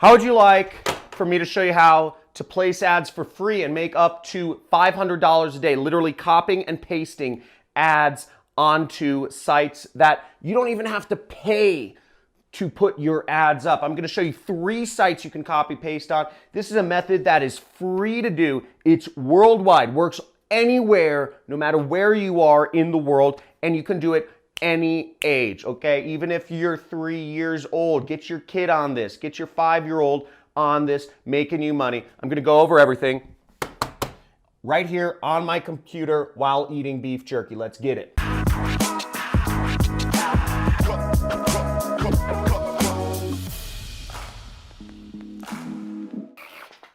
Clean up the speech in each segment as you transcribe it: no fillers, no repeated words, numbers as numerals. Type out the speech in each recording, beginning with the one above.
How would you like for me to show you how to place ads for free and make up to $500 a day, literally copying and pasting ads onto sites that you don't even have to pay to put your ads up? I'm going to show you 3 sites you can copy paste on. This is a method that is free to do. It's worldwide, works anywhere, no matter where you are in the world, and you can do it any age, okay? Even if you're 3 years old, get your kid on this, get your 5-year-old on this, making you money. I'm gonna go over everything right here on my computer while eating beef jerky. Let's get it.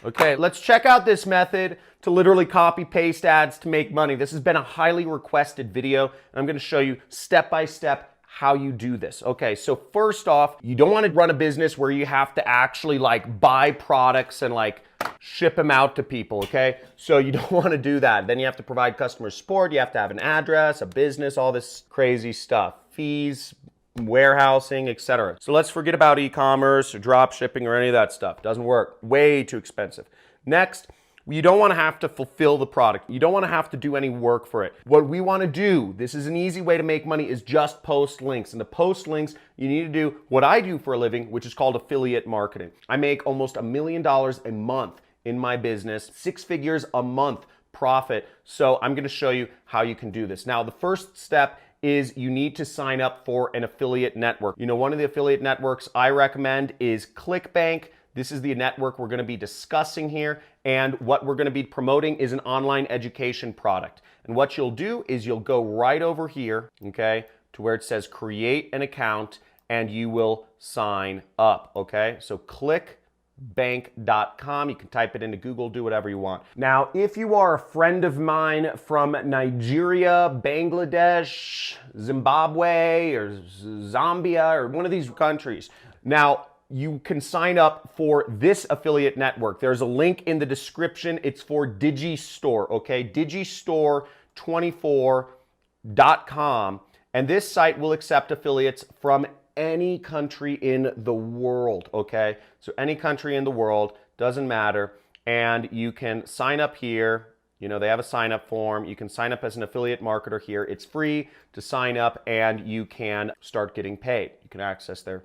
Okay, let's check out this method to literally copy paste ads to make money. This has been a highly requested video, and I'm gonna show you step by step how you do this. Okay, so first off, you don't wanna run a business where you have to actually like buy products and like ship them out to people, okay? So you don't wanna do that. Then you have to provide customer support, you have to have an address, a business, all this crazy stuff, fees, warehousing, etc. So let's forget about e-commerce or drop shipping or any of that stuff. Doesn't work. Way too expensive. Next, you don't want to have to fulfill the product. You don't want to have to do any work for it. What we want to do, this is an easy way to make money, is just post links. And to post links, you need to do what I do for a living, which is called affiliate marketing. I make almost $1 million a month in my business, 6 figures a month profit. So I'm going to show you how you can do this. Now, the first step is you need to sign up for an affiliate network. You know, one of the affiliate networks I recommend is ClickBank. This is the network we're going to be discussing here, and what we're going to be promoting is an online education product. And what you'll do is you'll go right over here, okay, to where it says create an account, and you will sign up, okay? So clickbank.com. You can type it into Google, do whatever you want. Now, if you are a friend of mine from Nigeria, Bangladesh, Zimbabwe, or Zambia, or one of these countries, now you can sign up for this affiliate network. There's a link in the description. It's for Digistore, okay? Digistore24.com. And this site will accept affiliates from any country in the world, okay? So any country in the world, doesn't matter. And you can sign up here. You know, they have a sign up form. You can sign up as an affiliate marketer here. It's free to sign up, and you can start getting paid. You can access their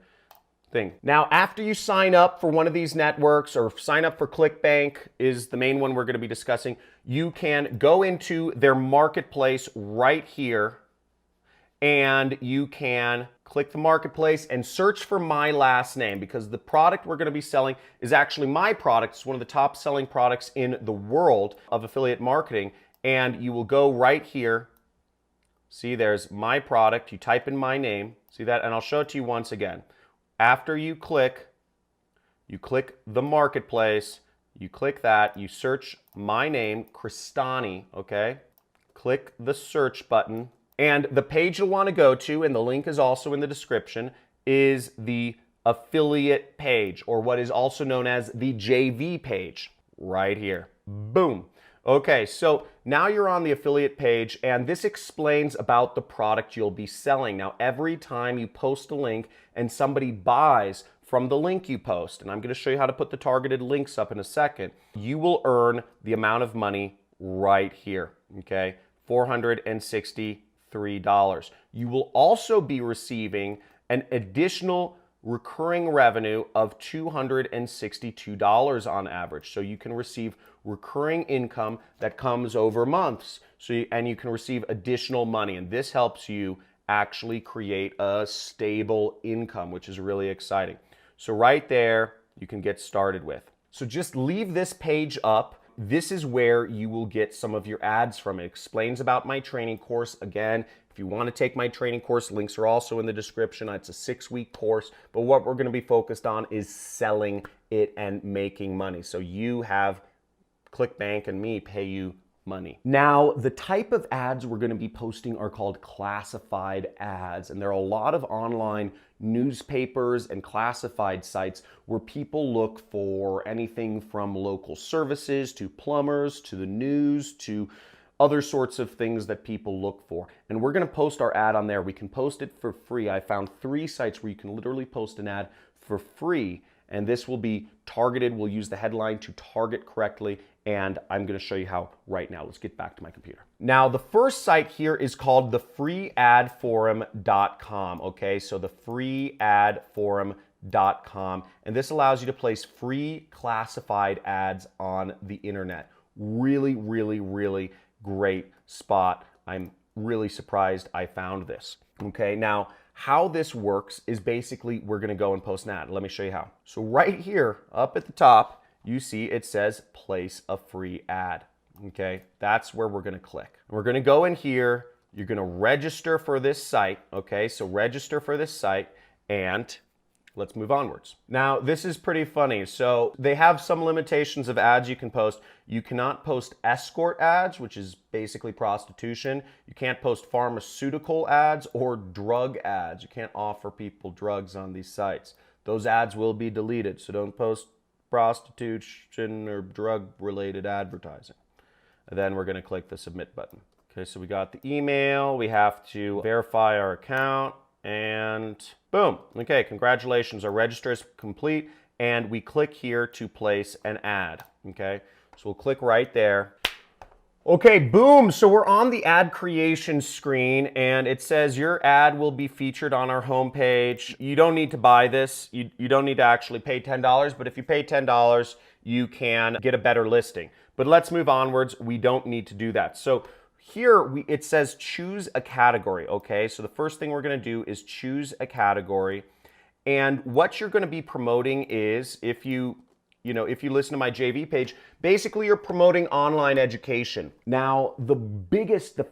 thing. Now, after you sign up for one of these networks, or sign up for ClickBank is the main one we're going to be discussing, you can go into their marketplace right here, and you can click the marketplace and search for my last name, because the product we're going to be selling is actually my product. It's one of the top selling products in the world of affiliate marketing. And you will go right here. See, there's my product. You type in my name. See that? And I'll show it to you once again. After you click the marketplace, you click that, you search my name, Cristani, okay? Click the search button. And the page you'll want to go to, and the link is also in the description, is the affiliate page, or what is also known as the JV page, right here. Boom. Okay, so now you're on the affiliate page, and this explains about the product you'll be selling. Now, every time you post a link and somebody buys from the link you post, and I'm going to show you how to put the targeted links up in a second, you will earn the amount of money right here, okay? $463. You will also be receiving an additional recurring revenue of $262 on average. So you can receive recurring income that comes over months. And you can receive additional money. And this helps you actually create a stable income, which is really exciting. So right there, you can get started with. So just leave this page up. This is where you will get some of your ads from. It explains about my training course. Again, if you want to take my training course, links are also in the description. It's a 6-week course, but what we're going to be focused on is selling it and making money. So you have ClickBank and me pay you money. Now, the type of ads we're going to be posting are called classified ads, and there are a lot of online newspapers and classified sites where people look for anything from local services to plumbers to the news to other sorts of things that people look for. And we're going to post our ad on there. We can post it for free. I found 3 sites where you can literally post an ad for free, and this will be targeted. We'll use the headline to target correctly, and I'm going to show you how right now. Let's get back to my computer. Now, the first site here is called thefreeadforum.com, okay? So thefreeadforum.com, and this allows you to place free classified ads on the internet. Really, really, really great spot. I'm really surprised I found this. Okay, now how this works is basically we're going to go and post an ad. Let me show you how. So right here up at the top, you see it says place a free ad. Okay, that's where we're going to click. We're going to go in here. You're going to register for this site. Okay, so register for this site, and let's move onwards. Now, this is pretty funny. So they have some limitations of ads you can post. You cannot post escort ads, which is basically prostitution. You can't post pharmaceutical ads or drug ads. You can't offer people drugs on these sites. Those ads will be deleted, so don't post prostitution or drug-related advertising. And then we're going to click the submit button. Okay, so we got the email. We have to verify our account. And boom. Okay, congratulations. Our register is complete, and we click here to place an ad. Okay, so we'll click right there. Okay, boom. So we're on the ad creation screen, and it says your ad will be featured on our homepage. You don't need to buy this. You don't need to actually pay $10, but if you pay $10, you can get a better listing. But let's move onwards. We don't need to do that. So here it says choose a category, okay? So the first thing we're going to do is choose a category. And what you're going to be promoting is, if you listen to my JV page, basically you're promoting online education. Now, the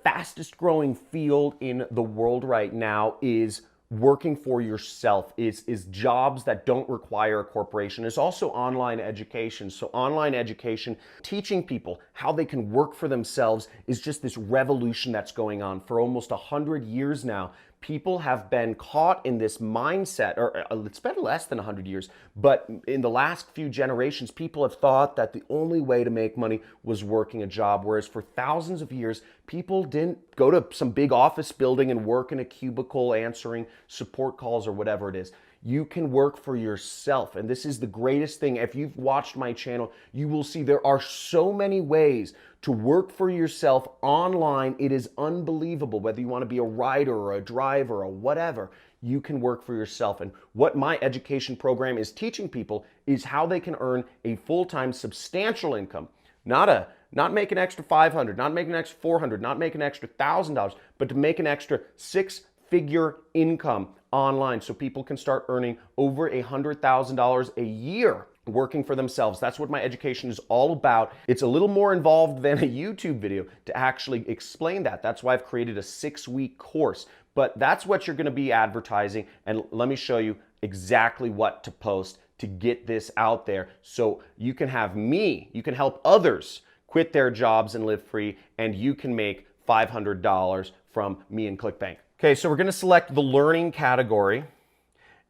fastest growing field in the world right now is working for yourself, is jobs that don't require a corporation. It's also online education. So online education, teaching people how they can work for themselves, is just this revolution that's going on. For almost 100 years now, people have been caught in this mindset, or it's been less than 100 years, but in the last few generations, people have thought that the only way to make money was working a job, whereas for thousands of years, people didn't go to some big office building and work in a cubicle answering support calls or whatever it is. You can work for yourself, and this is the greatest thing. If you've watched my channel, you will see there are so many ways to work for yourself online. It is unbelievable. Whether you want to be a writer or a driver or whatever, you can work for yourself. And what my education program is teaching people is how they can earn a full-time substantial income. Not make an extra $500, not make an extra $400, not make an extra $1,000, but to make an extra six-figure income online, so people can start earning over $100,000 a year working for themselves. That's what my education is all about. It's a little more involved than a YouTube video to actually explain that. That's why I've created a 6-week course. But that's what you're going to be advertising, and let me show you exactly what to post to get this out there, so you can help others quit their jobs and live free, and you can make $500 from me and ClickBank. Okay, so we're going to select the learning category,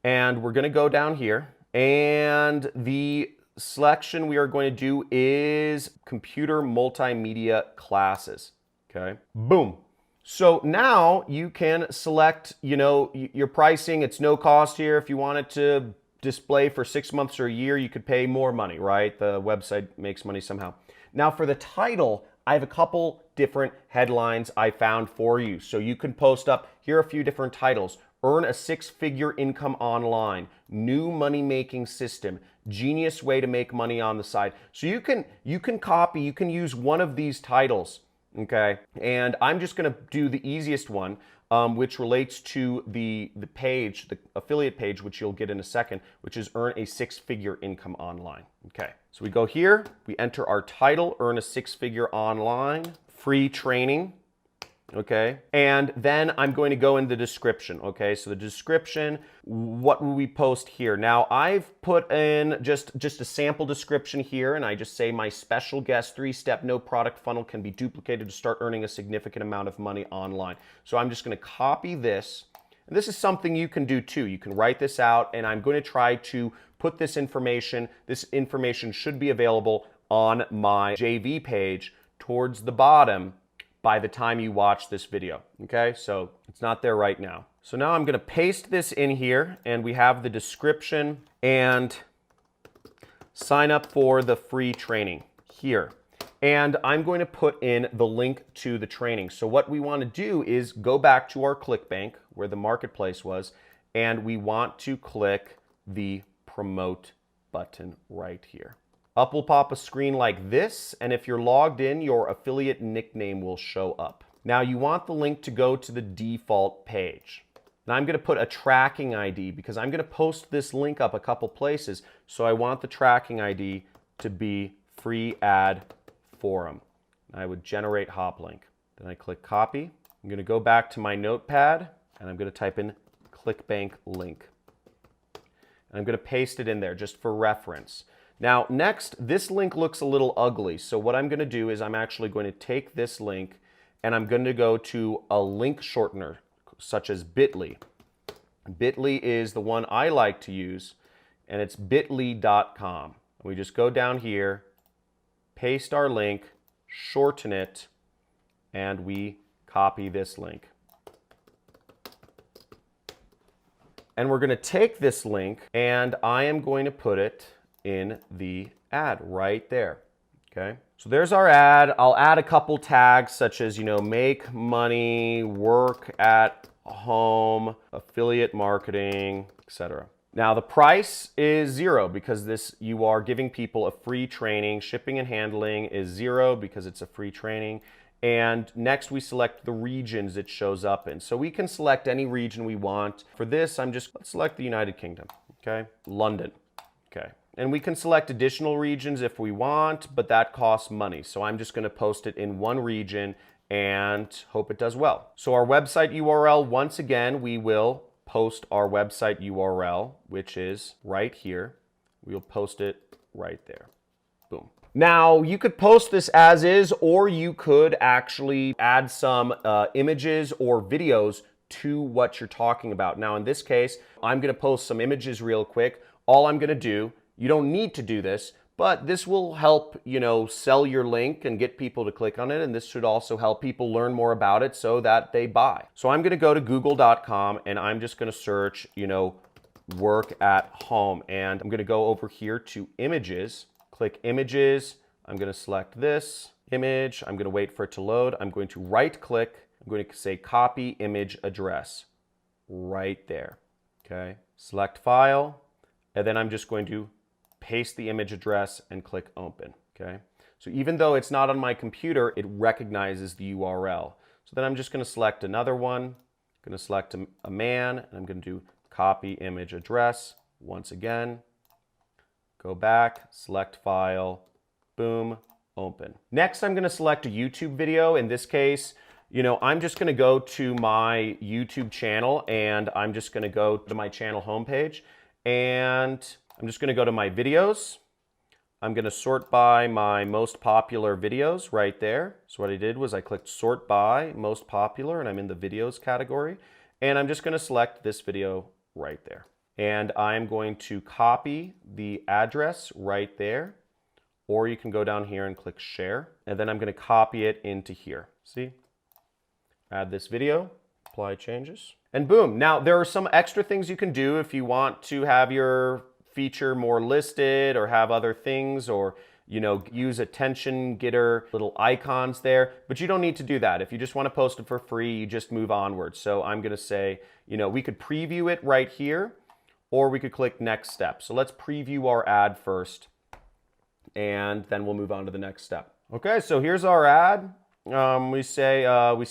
and we're going to go down here, and the selection we are going to do is computer multimedia classes. Okay, boom. So now you can select, your pricing. It's no cost here. If you want it to display for 6 months or a year, you could pay more money, right? The website makes money somehow. Now for the title, I have a couple different headlines I found for you. So you can post up, here are a few different titles. Earn a 6-figure income online, new money-making system, genius way to make money on the side. So you can use one of these titles, okay? And I'm just gonna do the easiest one, which relates to the page, the affiliate page, which you'll get in a second, which is earn a 6-figure income online. Okay, so we go here, we enter our title, earn a 6-figure online, free training, okay? And then I'm going to go in the description, okay? So the description, what will we post here? Now I've put in just a sample description here, and I just say my special guest 3-step no product funnel can be duplicated to start earning a significant amount of money online. So I'm just gonna copy this, and this is something you can do too. You can write this out, and I'm going to try to put this information should be available on my JV page towards the bottom by the time you watch this video, okay? So it's not there right now. So now I'm gonna paste this in here, and we have the description, and sign up for the free training here. And I'm going to put in the link to the training. So what we want to do is go back to our ClickBank where the marketplace was, and we want to click the promote button right here. Up will pop a screen like this, and if you're logged in, your affiliate nickname will show up. Now you want the link to go to the default page. Now I'm going to put a tracking ID because I'm going to post this link up a couple places, so I want the tracking ID to be free ad forum. I would generate hop link. Then I click copy. I'm going to go back to my notepad and I'm going to type in ClickBank link. And I'm going to paste it in there just for reference. Now next, this link looks a little ugly. So what I'm going to do is I'm actually going to take this link and I'm going to go to a link shortener such as Bitly. Bitly is the one I like to use, and it's bitly.com. We just go down here, paste our link, shorten it, and we copy this link. And we're going to take this link and I am going to put it in the ad right there. Okay. So there's our ad. I'll add a couple tags such as, make money, work at home, affiliate marketing, etc. Now the price is $0 because you are giving people a free training. Shipping and handling is $0 because it's a free training. And next we select the regions it shows up in. So we can select any region we want. For this, let's select the United Kingdom, okay? London, okay? And we can select additional regions if we want, but that costs money. So I'm just gonna post it in one region and hope it does well. So our website URL, once again, we will post our website URL, which is right here. We'll post it right there, boom. Now, you could post this as is, or you could actually add some images or videos to what you're talking about. Now, in this case, I'm gonna post some images real quick. All I'm gonna do, you don't need to do this, but this will help, sell your link and get people to click on it. And this should also help people learn more about it so that they buy. So I'm gonna go to google.com and I'm just gonna search, work at home. And I'm gonna go over here to images. Click images, I'm going to select this image, I'm going to wait for it to load, I'm going to right click, I'm going to say copy image address, right there, okay? Select file, and then I'm just going to paste the image address and click open, okay? So even though it's not on my computer, it recognizes the URL. So then I'm just going to select another one, I'm going to select a man, and I'm going to do copy image address once again. Go back, select file, boom, open. Next, I'm going to select a YouTube video. In this case, I'm just going to go to my YouTube channel and I'm just going to go to my channel homepage and I'm just going to go to my videos. I'm going to sort by my most popular videos right there. So what I did was I clicked sort by most popular and I'm in the videos category. And I'm just going to select this video right there. And I'm going to copy the address right there, or you can go down here and click share, and then I'm going to copy it into here. See? Add this video, apply changes, and boom. Now there are some extra things you can do if you want to have your feature more listed or have other things or use attention getter little icons there, but you don't need to do that. If you just want to post it for free, you just move onward. So I'm going to say, we could preview it right here, or we could click next step. So let's preview our ad first, and then we'll move on to the next step. Okay, so here's our ad. We see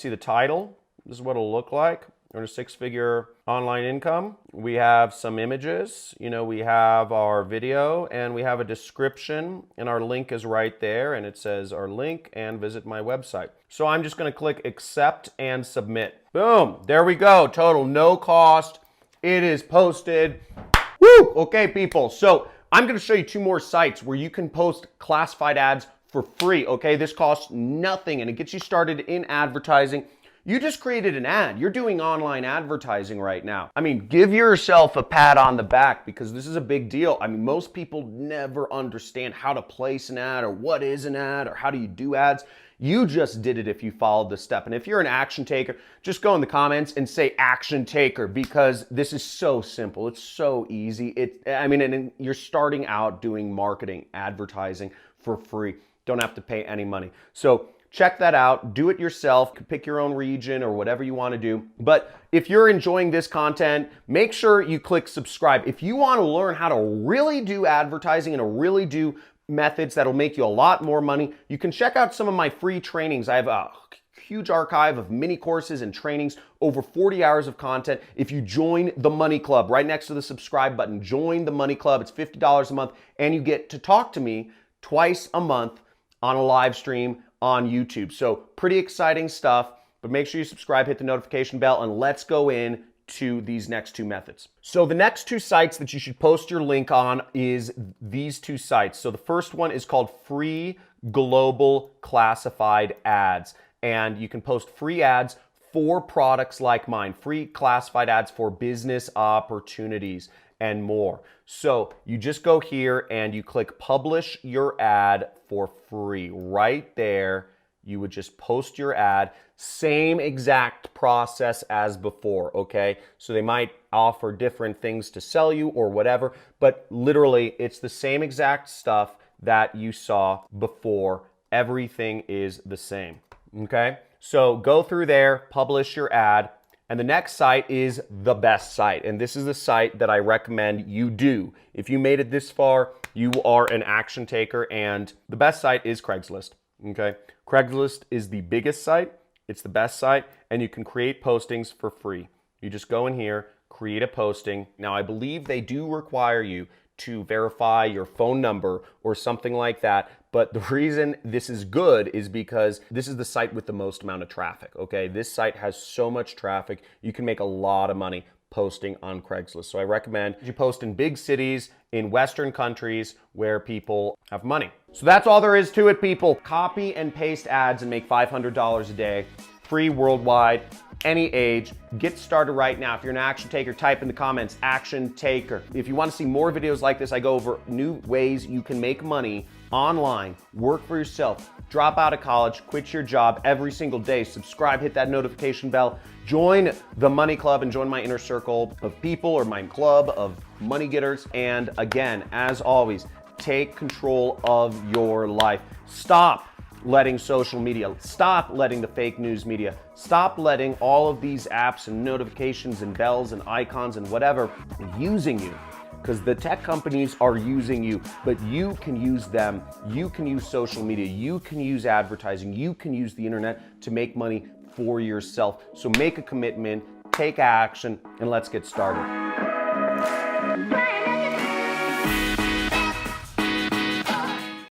the title. This is what it'll look like. Earn a six-figure online income. We have some images. We have our video, and we have a description, and our link is right there, and it says our link and visit my website. So I'm just going to click accept and submit. Boom, there we go. Total, no cost. It is posted. Woo! Okay, people. So I'm going to show you two more sites where you can post classified ads for free. Okay, this costs nothing and it gets you started in advertising. You just created an ad. You're doing online advertising right now. I mean, give yourself a pat on the back because this is a big deal. I mean, most people never understand how to place an ad or what is an ad or how do you do ads. You just did it if you followed the step. And if you're an action taker, just go in the comments and say action taker because this is so simple. It's so easy. And you're starting out doing marketing, advertising for free. Don't have to pay any money. So check that out. Do it yourself. Pick your own region or whatever you want to do. But if you're enjoying this content, make sure you click subscribe. If you want to learn how to really do advertising and to really do methods that'll make you a lot more money, you can check out some of my free trainings. I have a huge archive of mini courses and trainings, over 40 hours of content. If you join the Money Club, right next to the subscribe button, join the Money Club. It's $50 a month, and you get to talk to me twice a month on a live stream on YouTube. So pretty exciting stuff, but make sure you subscribe, hit the notification bell, and let's go in to these next two methods. So the next two sites that you should post your link on is these two sites. So the first one is called Free Global Classified Ads, and you can post free ads for products like mine, free classified ads for business opportunities and more. So you just go here and you click publish your ad for free. Right there, you would just post your ad. Same exact process as before, okay? So they might offer different things to sell you or whatever, but literally it's the same exact stuff that you saw before. Everything is the same, okay? So go through there, publish your ad, and the next site is the best site. And this is the site that I recommend you do. If you made it this far, you are an action taker, and the best site is Craigslist, okay? Craigslist is the biggest site, it's the best site, and you can create postings for free. You just go in here, create a posting. Now, I believe they do require you to verify your phone number or something like that, but the reason this is good is because this is the site with the most amount of traffic, okay? This site has so much traffic, you can make a lot of money posting on Craigslist. So I recommend you post in big cities, in Western countries where people have money. So that's all there is to it, people. Copy and paste ads and make $500 a day, free worldwide, any age. Get started right now. If you're an action taker, type in the comments, action taker. If you want to see more videos like this, I go over new ways you can make money online, work for yourself, drop out of college, quit your job every single day, subscribe, hit that notification bell, join the Money Club and join my inner circle of people or my club of money getters. And again, as always, take control of your life. Stop letting social media, stop letting the fake news media, stop letting all of these apps and notifications and bells and icons and whatever using you. Because the tech companies are using you, but you can use them. You can use social media. You can use advertising. You can use the internet to make money for yourself. So make a commitment, take action, and let's get started.